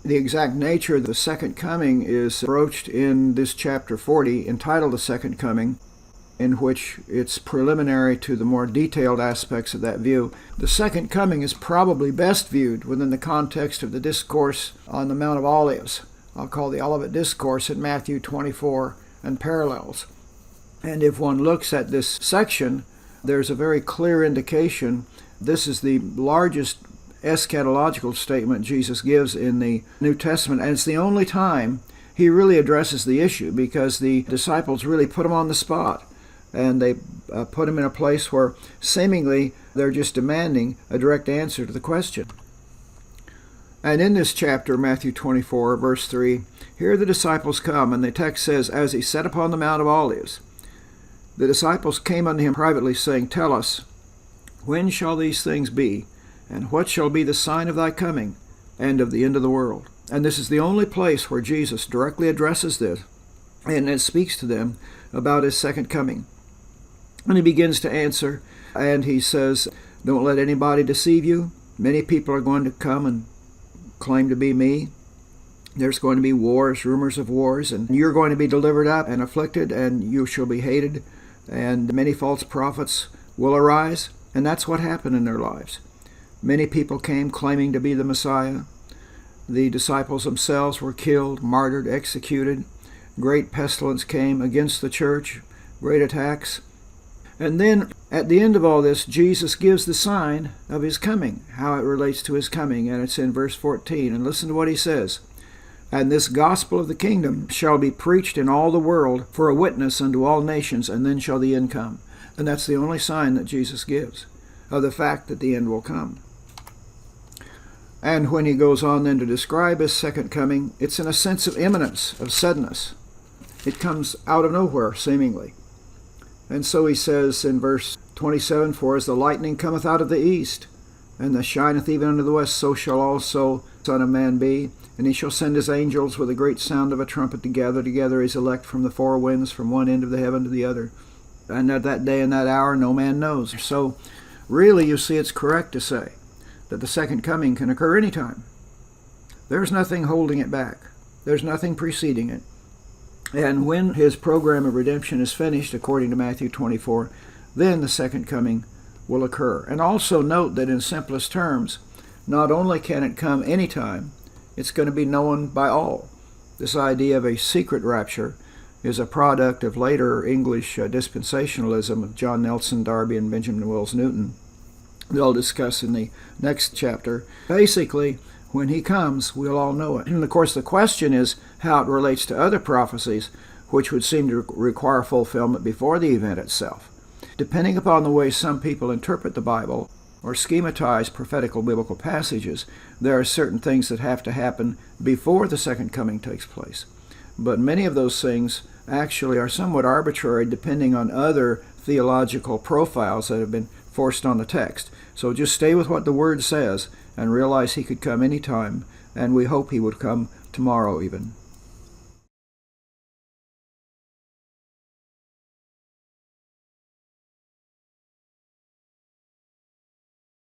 The exact nature of the second coming is broached in this chapter 40, entitled The Second Coming, in which it's preliminary to the more detailed aspects of that view. The second coming is probably best viewed within the context of the discourse on the Mount of Olives. I'll call the Olivet Discourse in Matthew 24 and parallels. And if one looks at this section, there's a very clear indication this is the largest eschatological statement Jesus gives in the New Testament, and it's the only time he really addresses the issue, because the disciples really put him on the spot, and they put him in a place where seemingly they're just demanding a direct answer to the question. And in this chapter, Matthew 24, verse 3, here the disciples come, and the text says, as he sat upon the Mount of Olives, the disciples came unto him privately, saying, Tell us, when shall these things be? And what shall be the sign of thy coming and of the end of the world? And this is the only place where Jesus directly addresses this, and it speaks to them about his second coming. And he begins to answer, and he says, don't let anybody deceive you. Many people are going to come and claim to be me. There's going to be wars, rumors of wars, and you're going to be delivered up and afflicted, and you shall be hated, and many false prophets will arise. And that's what happened in their lives. Many people came claiming to be the Messiah. The disciples themselves were killed, martyred, executed. Great pestilence came against the church, great attacks. And then, at the end of all this, Jesus gives the sign of his coming, how it relates to his coming, and it's in verse 14. And listen to what he says. And this gospel of the kingdom shall be preached in all the world for a witness unto all nations, and then shall the end come. And that's the only sign that Jesus gives of the fact that the end will come. And when he goes on then to describe his second coming, it's in a sense of imminence, of suddenness. It comes out of nowhere, seemingly. And so he says in verse 27, For as the lightning cometh out of the east, and that shineth even unto the west, so shall also the Son of Man be. And he shall send his angels with a great sound of a trumpet to gather together his elect from the four winds, from one end of the heaven to the other. And at that day and that hour no man knows. So really, you see, it's correct to say that the second coming can occur anytime. There's nothing holding it back. There's nothing preceding it. And when his program of redemption is finished, according to Matthew 24, then the second coming will occur. And also note that in simplest terms, not only can it come anytime, it's going to be known by all. This idea of a secret rapture is a product of later English dispensationalism of John Nelson Darby and Benjamin Wells Newton. They'll discuss in the next chapter. Basically, when he comes, we'll all know it. And of course, the question is how it relates to other prophecies, which would seem to require fulfillment before the event itself. Depending upon the way some people interpret the Bible or schematize prophetical biblical passages, there are certain things that have to happen before the second coming takes place. But many of those things actually are somewhat arbitrary, depending on other theological profiles that have been forced on the text. So just stay with what the Word says and realize he could come anytime, and we hope he would come tomorrow even.